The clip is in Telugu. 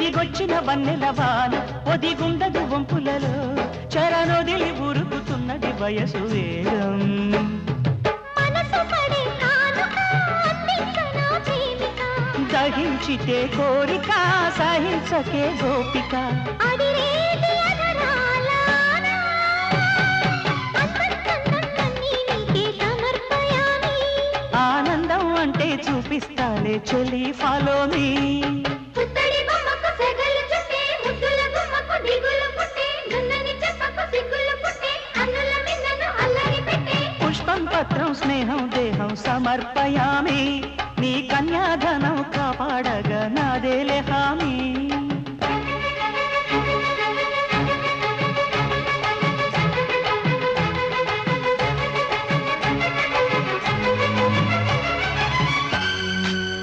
ఎదిగొచ్చిన వన్నెల వాన ఒదిగుండదు వంపులలో చరణొదిలి ఉరుకుతున్నది వయసు వేగం దహించితే కోరిక సహించకే గోపిక ఆనందం అంటే చూపిస్తాలే చెలి ఫాలో మీ పుష్పం పత్రం స్నేహం దేహం సమర్పయామి నీ కన్యాధనం కాపాడగా నాదేలే హామీ